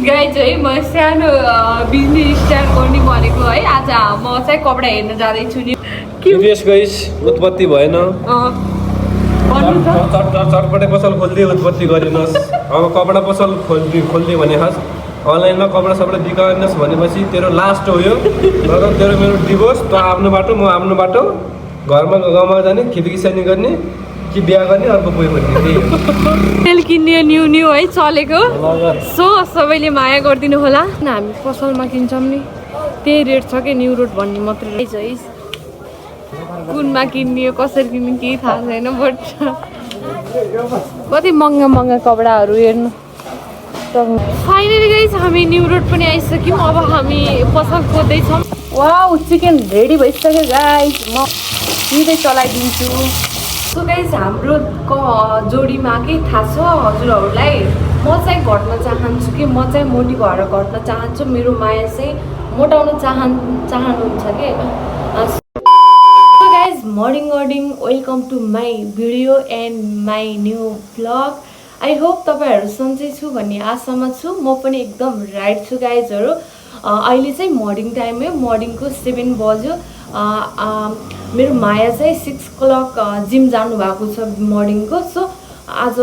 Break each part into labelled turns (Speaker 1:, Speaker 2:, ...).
Speaker 1: Guys है म सानो बिजनेस स्टार्ट गर्ने भनेको है। आज म चाहिँ कपडा हेर्न जाँदैछु नि।
Speaker 2: गाइस उत्पत्ति भएन चटपटे पसल खोल्दै उत्पत्ति गरिनुहोस्। अब कपडा पसल खोल्दै भने खास अनलाइनमा कपडा सपडा बिगार्नुहोस् भनेपछि तेरो लास्ट हो यो। तेरो मेरो डिभोर्स, त आफ्नो बाटो म आफ्नो बाटो, घरमा गाउँमा जाने खेती गर्ने कि बिहा गर्ने अर्को कोही भन्ने
Speaker 1: तेल किन्ने न्यू है चलेको। सो सबैले माया गरिदिनु होला। हामी पसलमा किन्छौँ नि, त्यही रेट छ कि न्यू रोड भन्ने मात्रै है। कुनमा किन्ने कसरी किन्ने केही थाहा छैन, बट कति महँगा कपडाहरू हेर्नु। फाइनली गाइस हामी न्यू रोड पनि आइसक्यौँ। अब हामी पसल खोज्दैछौँ। वाउ चिकन रेडी भइसक्यो गाइस, म सिधै चलाइदिन्छु। सो गाइस हाम्रो जोडीमा के थाहा छ हजुरहरूलाई, म चाहिँ घट्न चाहन्छु कि म चाहिँ मोटी भएर घट्न चाहन्छु। मेरो माया चाहिँ मोटाउन चाहनुहुन्छ कि। Guys morning welcome to my video and my new vlog. I hope तपाईँहरू सन्चै छु भन्ने आशामा छु। म पनि एकदम राइट छु गाइजहरू। अहिले चाहिँ मर्निङ टाइम हो, मर्निङको 7 बज्यो। मेरो माया चाहिँ 6 o'clock जिम जानुभएको छ मर्निङको। सो आज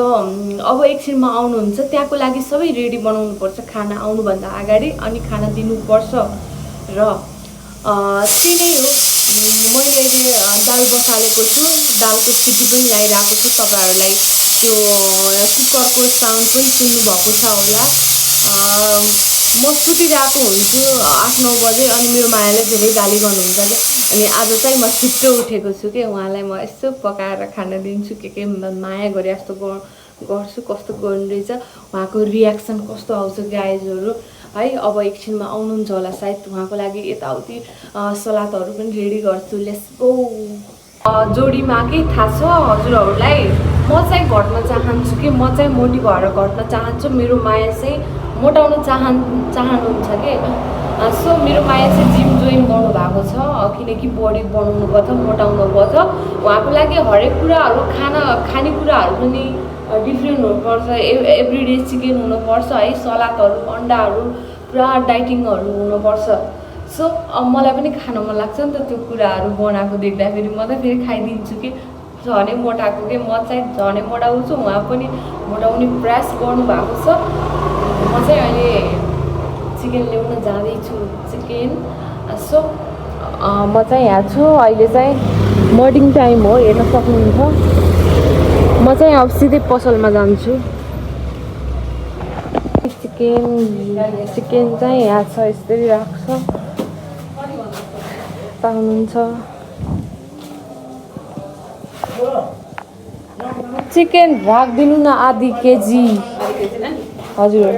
Speaker 1: अब एकछिनमा आउनुहुन्छ, त्यहाँको लागि सबै रेडी बनाउनुपर्छ खाना आउनुभन्दा अगाडि, अनि खाना दिनुपर्छ। र त्यही नै हो। मैले अहिले दाल बसालेको छु, दालको सिटी पनि लगाइरहेको छु। तपाईँहरूलाई त्यो कुकरको साउन्ड पनि सुन्नुभएको छ होला। म सुतिरहेको हुन्छु 8-9 बजे, अनि मेरो मायाले धेरै गाली गर्नुहुन्छ क्या। अनि आज चाहिँ म छिट्टो उठेको छु कि उहाँलाई म यसो पकाएर खाना दिन्छु, के माया गरे जस्तो गर्छु। कस्तो गर्नु रहेछ, उहाँको रियाक्सन कस्तो आउँछ गाइजहरू है। अब एकछिनमा आउनुहुन्छ होला सायद, उहाँको लागि यताउति सलादहरू पनि रेडी गर्छु। Let's go. जोडीमा के थाहा छ हजुरहरूलाई, म चाहिँ घट्न चाहन्छु कि म चाहिँ मोटी भएर घट्न चाहन्छु। मेरो माया चाहिँ मोटाउन चाहनुहुन्छ कि। सो मेरो माया चाहिँ जिम जोइन गर्नुभएको छ, किनकि बडी बनाउनु पर्छ, मोटाउनु पर्छ। उहाँको लागि हरेक कुराहरू खानेकुराहरू पनि डिफ्रेन्ट हुनुपर्छ। एभ्रिडे चिकन हुनुपर्छ है, सलादहरू, अन्डाहरू, पुरा डाइटिङहरू हुनुपर्छ। सो मलाई पनि खान मन लाग्छ नि त त्यो कुराहरू बनाएको देख्दाखेरि। म त फेरि खाइदिन्छु कि झनै मोटाएको कि। म चाहिँ झनै मोटाउँछु, उहाँ पनि मोटाउने प्रयास गर्नुभएको छ। म चाहिँ अहिले चिकन ल्याउन जाँदैछु, चिकन। सो म चाहिँ यहाँ छु। अहिले चाहिँ मर्निङ टाइम हो, हेर्न सक्नुहुन्छ। म चाहिँ अब सिधै पसलमा जान्छु। चिकन चाहिँ यहाँ छ, यसरी राख्छ, पाउनुहुन्छ। चिकन राखिदिनु न आधी केजी। हजुर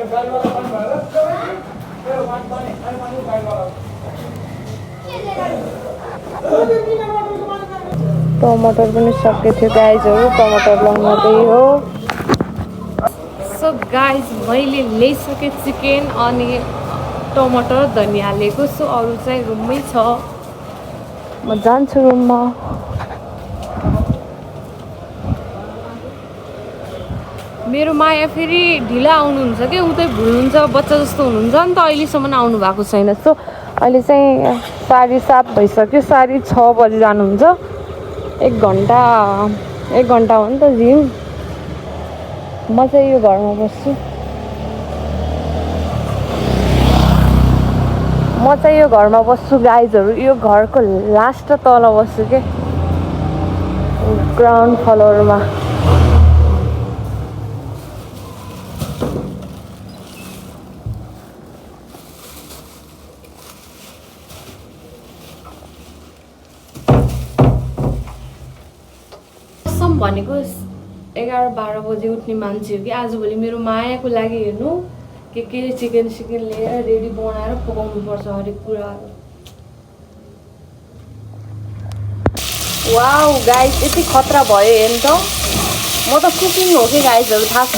Speaker 1: टमाटर पनि सकेको थियो गाइजहरू, टमाटर लगाउनु हो। सो गाइज मैले ल्याइसकेँ चिकन अनि टमाटर, धनियाँ लिएको। सो अरू चाहिँ रुममै छ, म जान्छु रुममा। मेरो माया फेरि ढिला आउनुहुन्छ कि, उतै भुल्नुहुन्छ, बच्चा जस्तो हुनुहुन्छ नि त, अहिलेसम्म आउनु भएको छैन। सो अहिले चाहिँ 7:30 भइसक्यो, 6:30 बजी जानुहुन्छ। 1 घन्टा हो नि त जिम। म चाहिँ यो घरमा बस्छु, गाइजहरू। यो घरको लास्ट तल बस्छु के, ग्राउन्ड फ्लोरमा। भनेको 11-12 बजे उठ्ने मान्छे हो कि आजभोलि। मेरो मायाको लागि हेर्नु के चिकन लिएर रेडी बनाएर पकाउनुपर्छ हरेक कुराहरू। वाउ गाइस यति खतरा भयो हेर्नु त। म त कुकिङ हो कि गाइजहरू, थाहा छ,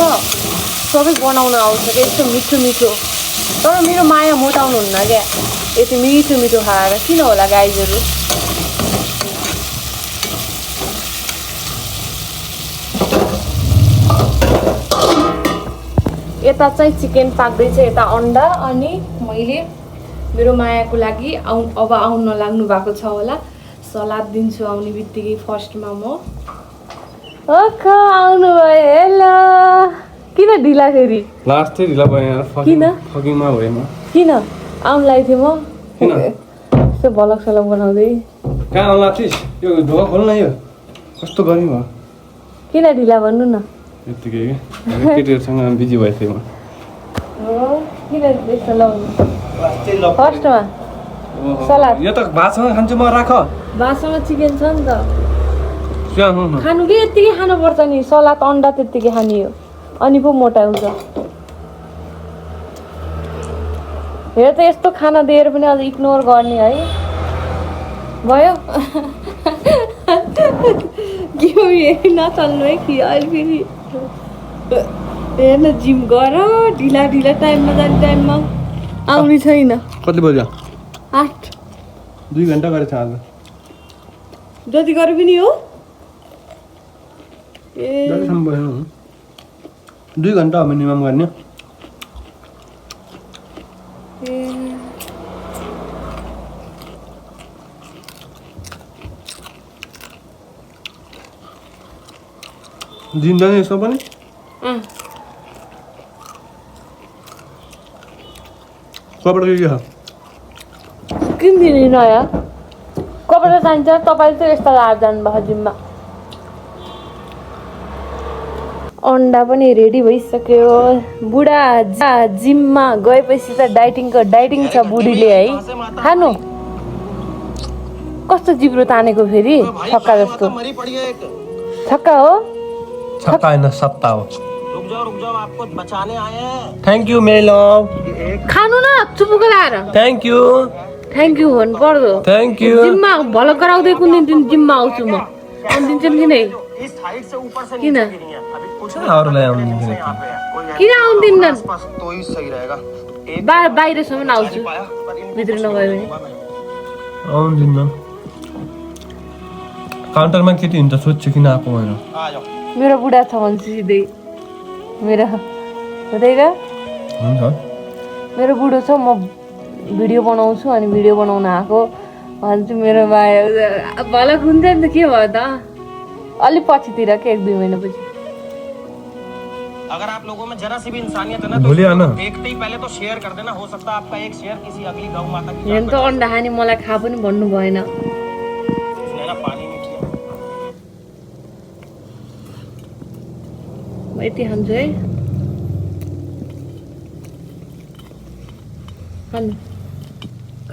Speaker 1: सबै बनाउन आउँछ क्या, यस्तो मिठो। तर मेरो माया मोटाउनुहुन्न क्या, यति मिठो खाएर। किन होला गाइजहरू? यता चाहिँ चिकन पाक्दैछ, यता अन्डा। अनि मैले मेरो मायाको लागि अब आउन लाग्नु भएको छ होला। सलाद दिन्छु आउने बित्तिकै फर्स्टमा म। ओखा आउनु भयो। हेलो, किन ढिला फेरि?
Speaker 2: लास्ट चाहिँ ढिला भयो यार।
Speaker 1: किन?
Speaker 2: फकिङमा भयो म।
Speaker 1: किन आउनु लागेको थिएँ म?
Speaker 2: किन?
Speaker 1: यस्तो भलक सलक बनाउँदै।
Speaker 2: कहाँ आउला थिइस्? यो ढोका खोल्नु न, यो कस्तो गर्मी भयो।
Speaker 1: किन ढिला भन्नु न?
Speaker 2: यत्तिकै के केटीहरूसँग बिजी भएको थिएँ म।
Speaker 1: हो, किन यस्तो लगाउनु? फर्स्टमा सलाद।
Speaker 2: यो त भातसँग खान्छु म, राख।
Speaker 1: भातसँग चिकन छ नि त।
Speaker 2: स्याहार्नु न।
Speaker 1: खानु कि यत्तिकै खानुपर्छ नि। सलाद अन्डा त्यत्तिकै खाने हो, अनि पो मोटा हुन्छ। हेर त यस्तो खाना दिएर पनि अझ इग्नोर गर्ने है। भयो के हो यही नचल्नु है कि अहिले फेरि। हेर्न जिम गर, ढिला ढिला टाइममा जाने, टाइममा आउने छैन।
Speaker 2: कति बज्यो?
Speaker 1: 8।
Speaker 2: 2 घन्टा गरेछ आज।
Speaker 1: जति गरे पनि हो। ए
Speaker 2: जतिसम्म बस्नु 2 घन्टा हो मिनिमम गर्ने। जिन्दा नि यसो पनि कपडा के छ?
Speaker 1: किन दिने नयाँ कपडा चाहिन्छ? तपाईँले चाहिँ यस्तो लाएर जानुभएको जिममा। अन्डा पनि रेडी भइसक्यो। बुढा जिममा गएपछि त डाइटिङ छ बुढीले है। खानु कस्तो जिब्रो तानेको फेरि, छक्का जस्तो। छक्का हो?
Speaker 2: छक्का हैन, सत्ता हो।
Speaker 3: रुक जाओ आपको बचाने आए हैं।
Speaker 2: थ्याङ्क यू मेरी लभ।
Speaker 1: खानु न चुपुको लाएर।
Speaker 2: थ्याङ्क यू
Speaker 1: भन्नु पर्दो।
Speaker 2: Thank you.
Speaker 1: जिममा भलक गराउँदै कुन दिन जिममा आउँछु म। आउँदिन्छन् कि नै?
Speaker 3: इस हाइट से ऊपर से
Speaker 1: किन?
Speaker 3: नीचे गिरी है। अभी कुछ
Speaker 2: अरूलाई आउनु
Speaker 1: किन आउँदिनन्?
Speaker 3: तो ही सही रहेगा।
Speaker 1: बाहिरसम्म आउँछु, भित्र नगयो भने।
Speaker 2: आउँदिन। काउन्टरमा केटी हुन्छ सोध्छु किन आएको भनेर।
Speaker 3: आ जाओ।
Speaker 1: मेरो बुढा छ भन्छु सिधै। मेरो हुँदैन?
Speaker 2: हुन्छ।
Speaker 1: मेरो बुढो छ, म भिडियो बनाउँछु अनि भिडियो बनाउन आएको भन्छु। मेरो भाइ भलक हुन्छ नि त, के भयो त? अलि पछितिर के 1-2 महिनापछि।
Speaker 3: अगर आप लोगों में जरा सी भी इंसानियत है ना
Speaker 2: भोलि आना।
Speaker 3: तो देखते ही पहले तो शेयर कर देना। हो सकता है आपका एक शेयर किसी अगली गौ माता की
Speaker 1: हेर्नु त अन्डा खाने मलाई खा पनि भन्नु भएन।
Speaker 3: उसने ना पानी नहीं किया।
Speaker 1: म यति खान्छु है।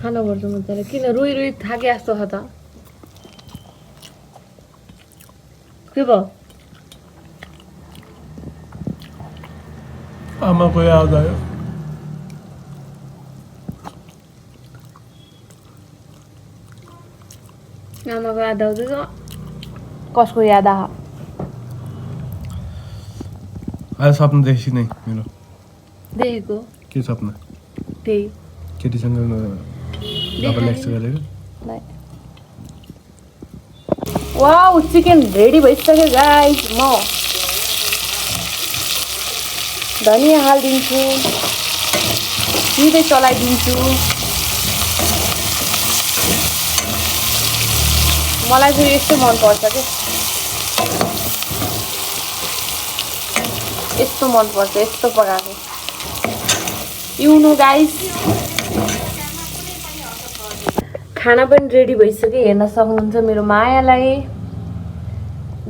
Speaker 1: खानुपर्छ मजाले। किन रोइ थाके जस्तो छ त? के भयो?
Speaker 2: आमाको याद आयो।
Speaker 1: आमाको याद आउँदैछ? कसको याद आयो?
Speaker 2: आज सपना देखेपछि नै मेरो।
Speaker 1: देखेको
Speaker 2: के सपना?
Speaker 1: त्यही
Speaker 2: केटीसँग डबल एक्स गरेको।
Speaker 1: वाउ, चिकन रेडी भइसक्यो गाइस। म धनिया हालिदिन्छु, सिधै चलाइदिन्छु। मलाई चाहिँ यस्तो मनपर्छ के, यस्तो मनपर्छ, यस्तो पकाएको। गाइस खाना पनि रेडी भइसक्यो, हेर्न सक्नुहुन्छ मेरो मायालाई।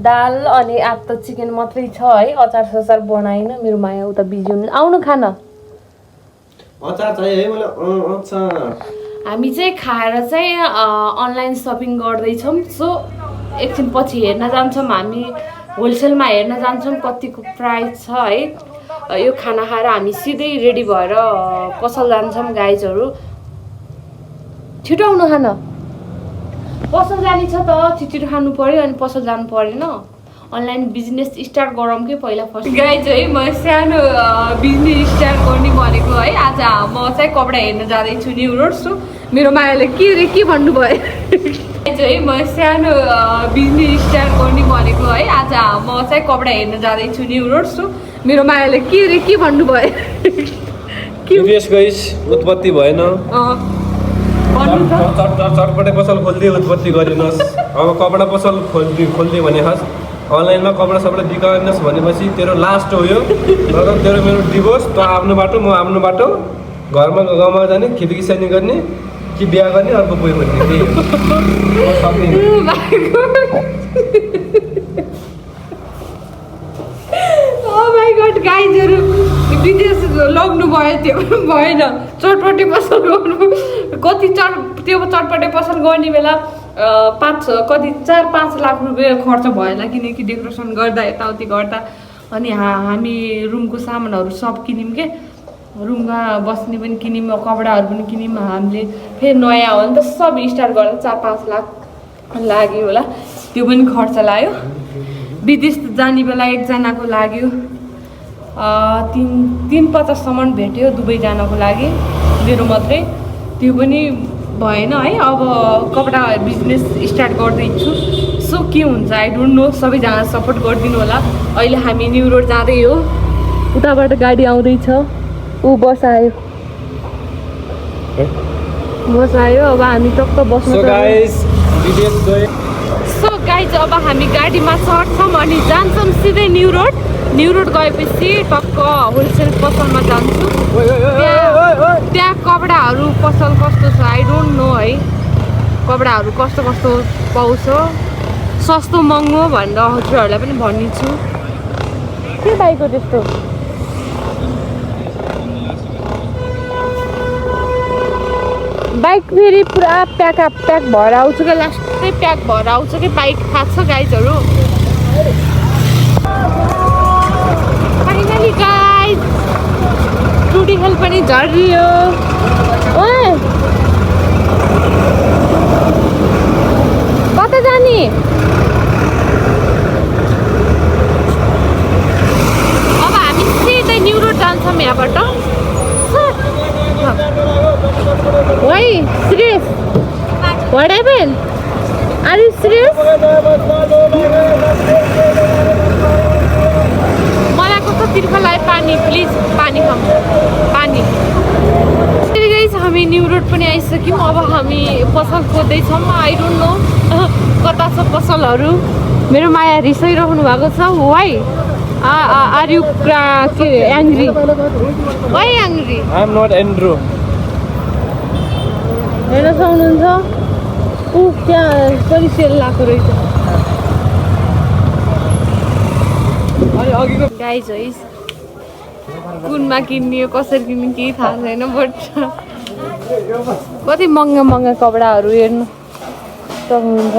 Speaker 1: दाल अनि आज त चिकन मात्रै छ है, अचार सचार बनाइन। मेरो माया उता बिजी हुनु। आउनु खान।
Speaker 2: अचार चाहियो है मलाई, अचार। हामी
Speaker 1: चाहिँ खाएर चाहिँ अनलाइन सपिङ गर्दैछौँ। सो एकछिन पछि हेर्न जान्छौँ। हामी होलसेलमा हेर्न जान्छौँ कतिको प्राइस छ है। यो खाना खाएर हामी सिधै रेडी भएर पसल जान्छौँ गाइजहरू। छिटो आउनु खान। पसल जाने छ त, छिटो खानु पर्यो अनि पसल जानु परेन। अनलाइन बिजनेस स्टार्ट गरौँ कि पहिला फर्स्ट। गाइज है, म सानो बिजनेस स्टार्ट गर्ने भनेको है। आज म चाहिँ कपडा हेर्न जाँदैछु न्यु रोड। सो मेरो मायाले के भन्नुभयो गाइज है म सानो बिजनेस स्टार्ट गर्ने भनेको है। आज म चाहिँ कपडा हेर्न जाँदैछु न्यु रोड। सो मेरो मायाले के भन्नुभयो
Speaker 2: टिभीएस गाइस उत्पत्ति भएन, चटपटे पसल खोल्दै उत्पत्ति गरिनुहोस्। अब कपडा पसल खोल्दै भने खास अनलाइनमा कपडा सपडा बिगार्नुहोस् भनेपछि तेरो लास्ट हो यो। तर तेरो मेरो डिभोर्स, त आफ्नो बाटो म आफ्नो बाटो, घरमा गाउँमा जाने खिचकिसानी गर्ने कि बिहा गर्ने अर्को कोही भन्ने
Speaker 1: गाइजहरू विदेश लग्नु भयो त्यो भएन। चटपटे पसल गर्नु कति त्यो चटपटे पसल गर्ने बेला 4-5 लाख रुपियाँ खर्च भएन, किनकि डेकोरेसन गर्दा यताउति गर्दा। अनि हामी रुमको सामानहरू सब किन्यौँ के, रुममा बस्ने पनि किन्यौँ, कपडाहरू पनि किन्यौँ हामीले। फेरि नयाँ हो नि त, सब स्टार्ट गर्दा 4-5 लाख लाग्यो होला, त्यो पनि खर्च लाग्यो। विदेश जाने बेला एकजनाको लाग्यो 350सम्म भेट्यो दुवैजनाको लागि, मेरो मात्रै, त्यो पनि भएन है। अब कपडा बिजनेस स्टार्ट गर्दैछु, सो के हुन्छ आई डोन्ट नो। सबैजना सपोर्ट गरिदिनु होला। अहिले हामी न्यु रोड जाँदै हो, उताबाट गाडी आउँदैछ, ऊ बस आयो। अब हामी टक्क बस्नु। सो गाइज अब हामी गाडीमा चढ्छौँ अनि जान्छौँ सिधै न्यु रोड। न्यु रोड गएपछि टक्क होलसेल पसलमा जान्छु। त्यहाँ कपडाहरू पसल कस्तो छ आई डोन्ट नो है, कपडाहरू कस्तो कस्तो पाउँछ, सस्तो महँगो भनेर हजुरहरूलाई पनि भनिदिन्छु। के बाइकको त्यस्तो बाइक फेरि पुरा प्याक भएर आउँछ क्या, लास्टै प्याक भएर आउँछ कि बाइक, थाहा छ गाइजहरू। फाइनली गाइज टुडी हेल पनि झरियो। ओए कता जाने? अब हामी सिधै न्यु रोड जान्छौँ यहाँबाट। Why? Serious? What happened? Are you serious? मलाई कस्तो तिर्खलाई पानी, प्लिज पानी खाऊँ, पानी। गाइस हामी न्यु रोड पनि आइसक्यौँ। अब हामी पसल खोज्दैछौँ, आई डोन्ट नो कता छ पसलहरू। मेरो माया रिसाइरहनु भएको छ। Why are you angry? Why angry?
Speaker 2: I am not angry.
Speaker 1: हेर्न सक्नुहुन्छ ऊ त्यहाँ पनि सेल लगाएको रहेछ। गाइज है कुनमा किन्ने हो कसरी किन्ने केही थाहा छैन, बट कति महँगा कपडाहरू हेर्नु सक्नुहुन्छ।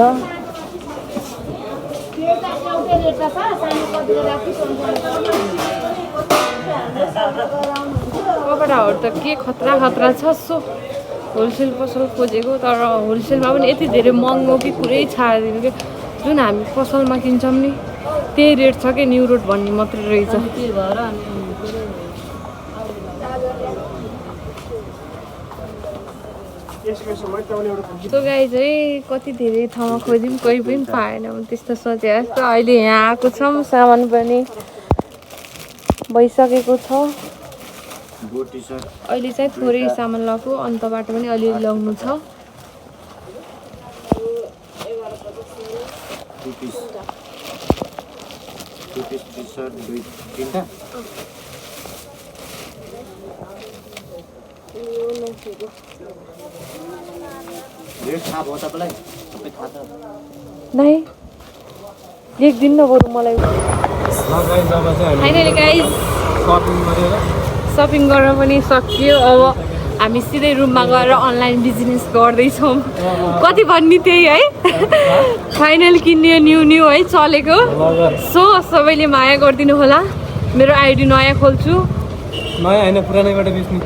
Speaker 1: कपडाहरू त के खतरा छ। सो होलसेल पसल खोजेको, तर होलसेलमा पनि यति धेरै महँगो कि पुरै छाडिदिनु कि जुन हामी पसलमा किन्छौँ नि त्यही रेट छ कि न्यु रोड भन्ने मात्रै रहेछ। सो गाइज है कति धेरै ठाउँमा खोज्यौँ, कोही पनि पाएन त्यस्तो सोचे जस्तो। अहिले यहाँ आएको छौँ, सामान पनि भइसकेको छ। अहिले चाहिँ थोरै सामान लगाएको, अन्तबाट पनि अलिअलि लगाउनु छ। नहीं देख्दिन न बरु मलाई। फाइनली गाइज सपिङ गर्न पनि सकियो। अब हामी सिधै रुममा गएर अनलाइन बिजनेस गर्दैछौँ। कति भन्ने त्यही है। फाइनल किन्ने न्यू है चलेको। सो सबैले माया गरिदिनु होला। मेरो आइडी नयाँ खोल्छु,
Speaker 2: नयाँ होइन पुरानैबाट बेच्ने।